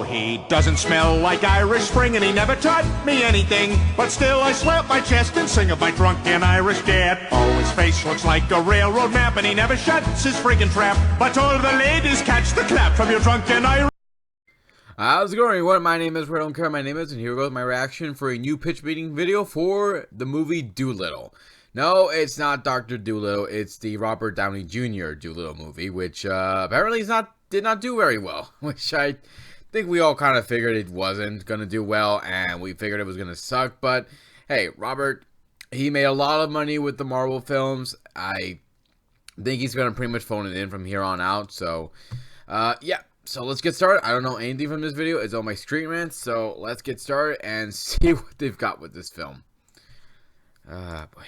Oh, he doesn't smell like Irish Spring, and he never taught me anything. But still I slap my chest and sing of my drunken Irish dad. Oh, his face looks like a railroad map, and he never shuts his friggin' trap. But all the ladies catch the clap from your drunken Irish. How's it going, everyone? My name is Where I Don't Care. My name is, and here goes my reaction for a new pitch meeting video for the movie Dolittle. No, it's not Dr. Dolittle. It's the Robert Downey Jr. Dolittle movie, which apparently did not do very well. Which I think we all kind of figured it wasn't gonna do well, and we figured it was gonna suck. But hey, Robert, he made a lot of money with the Marvel films. I think he's gonna pretty much phone it in from here on out. So, yeah. So let's get started. I don't know anything from this video. It's on my Screen Rant. So let's get started and see what they've got with this film. Boy.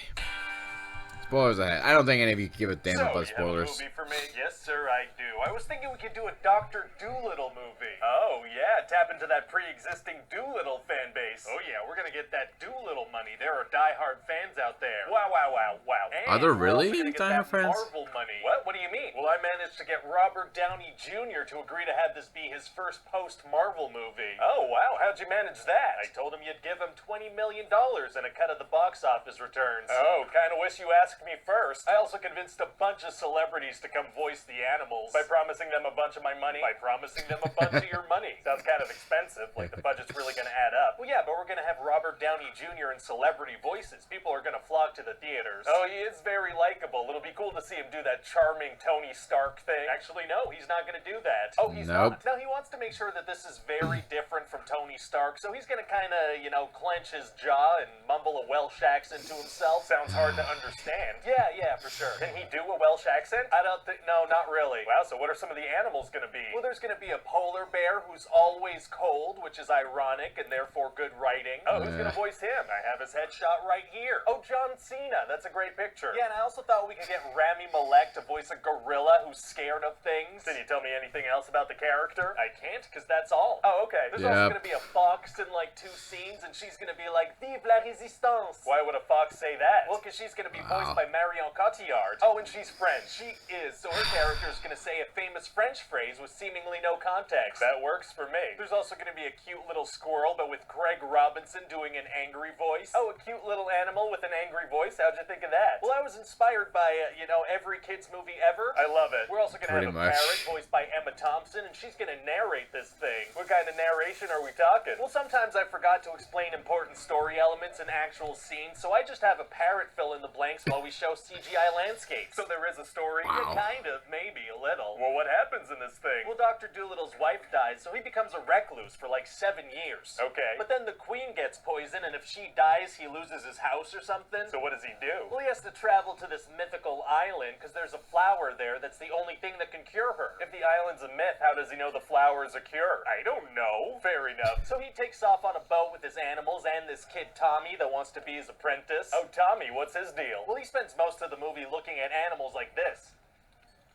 Spoilers ahead. I don't think any of you give a damn about spoilers. So, you have a movie for me? Yes, sir, I do. I was thinking we could do a Dr. Dolittle movie. Oh, yeah, tap into that pre-existing Dolittle fan base. Oh, yeah, we're gonna get that Dolittle money. There are die-hard fans out there. Wow, wow, wow, wow. And are there really die-hard fans? Marvel money. What do you mean? Well, I managed to get Robert Downey Jr. to agree to have this be his first post-Marvel movie. Oh, wow, how'd you manage that? I told him you'd give him $20 million and a cut of the box office returns. Oh, kinda wish you asked me first. I also convinced a bunch of celebrities to come voice the animals. By promising them a bunch of my money? By promising them a bunch of your money. Sounds kind of expensive, like the budget's really gonna add up. Well, yeah, but we're gonna have Robert Downey Jr. and celebrity voices. People are gonna flock to the theaters. Oh, he is very likable. It'll be cool to see him do that charming Tony Stark thing. Actually, no, he's not gonna do that. Oh, he's not. No, he wants to make sure that this is very different from Tony Stark, so he's gonna kinda, you know, clench his jaw and mumble a Welsh accent to himself. Sounds hard to understand. Yeah, for sure. Can he do a Welsh accent? I don't think, no, not really. Wow, so what are some of the animals gonna be? Well, there's gonna be a polar bear who's always cold, which is ironic and therefore good writing. Oh, who's gonna voice him? I have his headshot right here. Oh, John Cena. That's a great picture. Yeah, and I also thought we could get Rami Malek to voice a gorilla who's scared of things. Can you tell me anything else about the character? I can't, because that's all. Oh, okay. There's also gonna be a fox in like 2 scenes, and she's gonna be like, Vive la résistance. Why would a fox say that? Well, because she's gonna be voiced by Marion Cotillard. Oh, and she's French. She is, so her character is gonna say a famous French phrase with seemingly no context. That works for me. There's also gonna be a cute little squirrel, but with Craig Robinson doing an angry voice. Oh, a cute little animal with an angry voice? How'd you think of that? Well, I was inspired by, you know, every kid's movie ever. I love it. We're also gonna have a parrot voiced by Emma Thompson, and she's gonna narrate this thing. What kind of narration are we talking? Well, sometimes I forgot to explain important story elements in actual scenes, so I just have a parrot fill in the blanks while we show CGI landscapes. So there is a story? Wow. Yeah, kind of, maybe, a little. Well, what happens in this thing? Well, Dr. Dolittle's wife dies, so he becomes a recluse for like 7 years. Okay. But then the queen gets poisoned, and if she dies, he loses his house or something. So what does he do? Well, he has to travel to this mythical island, because there's a flower there that's the only thing that can cure her. If the island's a myth, how does he know the flower is a cure? I don't know. Fair enough. So he takes off on a boat with his animals and this kid Tommy that wants to be his apprentice. Oh, Tommy, what's his deal? Well, he spends most of the movie looking at animals like this.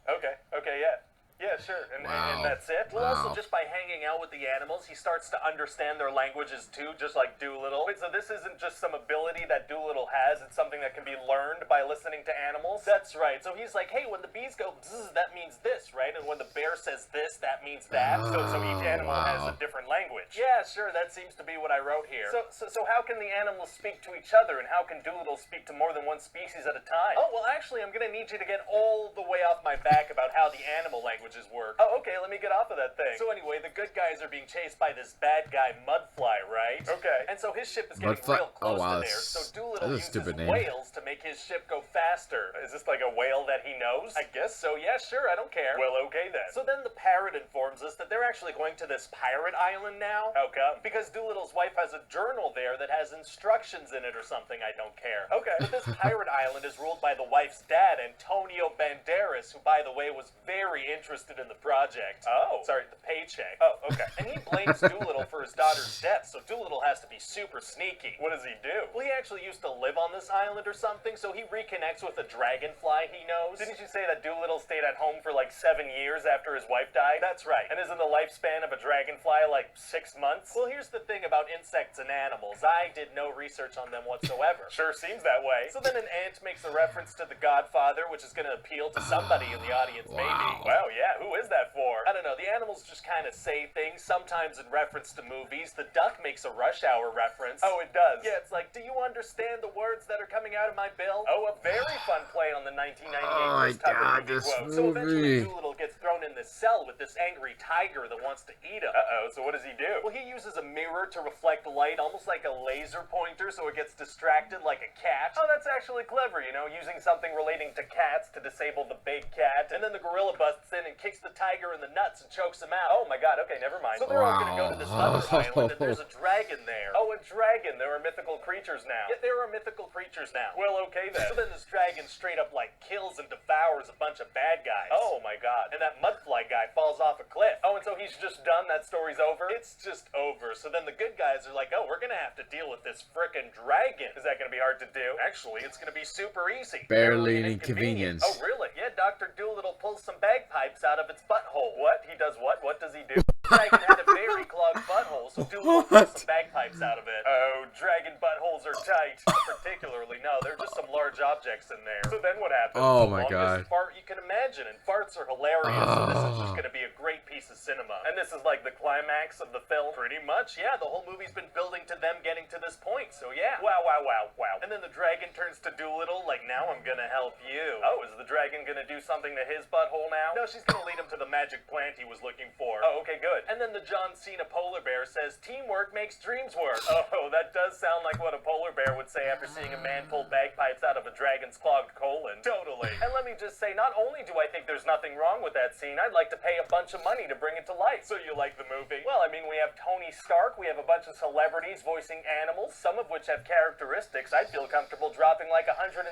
Okay, yeah. Yeah, sure. And that's it? Well, also, just by hanging out with the animals, he starts to understand their languages too, just like Dolittle. Wait, so this isn't just some ability that Dolittle has, it's something that can be learned by listening to animals? That's right. So he's like, hey, when the bees go bzzz, that means this, right? And when the bear says this, that means that. So each animal has a different language. Yeah, sure, that seems to be what I wrote here. So how can the animals speak to each other, and how can Dolittle speak to more than one species at a time? Oh, well, actually, I'm gonna need you to get all the way off my back about how the animal languages work. Oh, okay, let me get off of that thing. So anyway, the good guys are being chased by this bad guy, Mudfly, right? Okay. And so his ship is getting real close to there, so Dolittle uses whales to make his ship go faster. Is this like a whale that he knows? I guess so, yeah, sure, I don't care. Well, okay then. So then the parrot informs us that they're actually going to this pirate island now. How come? Because Dolittle's wife has a journal there that has instructions in it or something, I don't care. Okay. But this pirate island is ruled by the wife's dad, Antonio Banderas, who, by the way, was very interested in the project. Oh. Sorry, the paycheck. Oh, okay. And he blames Dolittle for his daughter's death, so Dolittle has to be super sneaky. What does he do? Well, he actually used to live on this island or something, so he reconnects with a dragonfly he knows. Didn't you say that Dolittle stayed at home for like 7 years after his wife died? That's right. And isn't the lifespan of a dragonfly like 6 months? Well, here's the thing about insects and animals. I did no research on them whatsoever. Sure seems that way. So then an ant makes a reference to The Godfather, which is going to appeal to somebody in the audience, maybe. Wow, yeah, who is that for? I don't know. The animals just kind of say things things, sometimes in reference to movies. The duck makes a Rush Hour reference. Oh, it does? Yeah, it's like, do you understand the words that are coming out of my bill? Oh, a very fun play on the 1998 Oh my God, movie this quote. So eventually movie. Dolittle gets thrown in this cell with this angry tiger that wants to eat him. Uh-oh, so what does he do? Well, he uses a mirror to reflect light, almost like a laser pointer, so it gets distracted like a cat. Oh, that's actually clever, you know, using something relating to cats to disable the big cat. And then the gorilla busts in and kicks the tiger in the nuts and chokes him out. Oh my God, okay, never mind. So they're all gonna go to this other island, and there's a dragon there. Oh, a dragon. There are mythical creatures now. Yeah, there are mythical creatures now. Well, okay then. So then this dragon straight up like kills and devours a bunch of bad guys. Oh my God. And that mudfly guy falls off a cliff. Oh, and so he's just done? That story's over? It's just over. So then the good guys are like, oh, we're gonna have to deal with this frickin' dragon. Is that gonna be hard to do? Actually, it's gonna be super easy. Barely an inconvenience. Oh, really? Yeah, Dr. Dolittle pulls some bagpipes out of its butthole. What? He does what? What does he do? Dragon had a very clogged butthole, so Dolittle pulls some bagpipes out of it. Oh, dragon buttholes are tight. Particularly, no, they're just some large objects in there. So then what happens? Oh The my God. longest fart you can imagine, and farts are hilarious, so this is just gonna be a great piece of cinema. And this is like the climax of the film? Pretty much, yeah. The whole movie's been building to them getting to this point, so yeah. Wow, wow, wow, wow. And then the dragon turns to Dolittle, like, now I'm gonna help you. Oh, is the dragon gonna do something to his butthole now? No, she's gonna lead him to the magic plant he was looking for. Oh, okay, good. And then the John Cena polar bear says, teamwork makes dreams work. Oh, that does sound like what a polar bear would say after seeing a man pull bagpipes out of a dragon's clogged colon. Totally. And let me just say, not only do I think there's nothing wrong with that scene, I'd like to pay a bunch of money to bring it to life. So you like the movie? Well, I mean, we have Tony Stark, we have a bunch of celebrities voicing animals, some of which have characteristics. I'd feel comfortable dropping like 175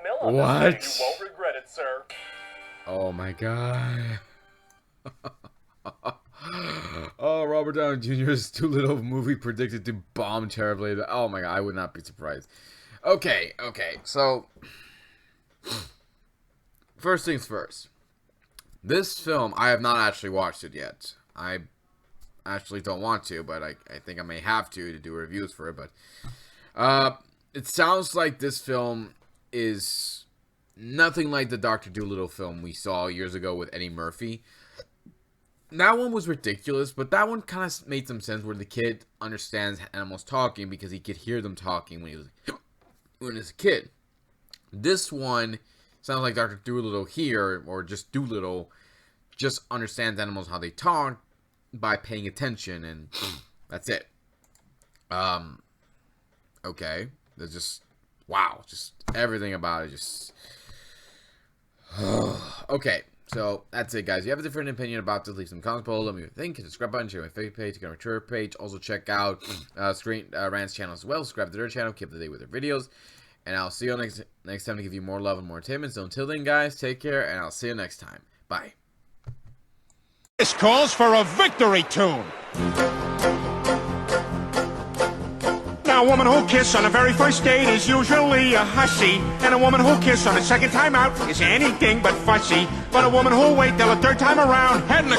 mil on What? this thing. You won't regret it, sir. Oh my God. Oh, Robert Downey Jr.'s Dolittle movie predicted to bomb terribly. Oh my God, I would not be surprised. Okay, so first things first. This film, I have not actually watched it yet. I actually don't want to, but I think I may have to do reviews for it. But it sounds like this film is nothing like the Dr. Dolittle film we saw years ago with Eddie Murphy. That one was ridiculous, but that one kind of made some sense where the kid understands animals talking because he could hear them talking when he was a kid. This one sounds like Dr. Dolittle here, or just Dolittle, just understands animals how they talk by paying attention, and that's it. Okay. There's just, wow, just everything about it just... Okay, so that's it, guys. If you have a different opinion about this, leave some comments below. Let me know what you think. Hit the subscribe button, share my Facebook page, go to my Twitter page. Also, check out Screen Rant's channel as well. Subscribe to their channel. Keep up to date with their videos. And I'll see you next time to give you more love and more entertainment. So until then, guys, take care, and I'll see you next time. Bye. This calls for a victory tune. Now, a woman who'll kiss on the very first date is usually a hussy, and a woman who'll kiss on the second time out is anything but fussy. But a woman who'll wait till the third time around, head in the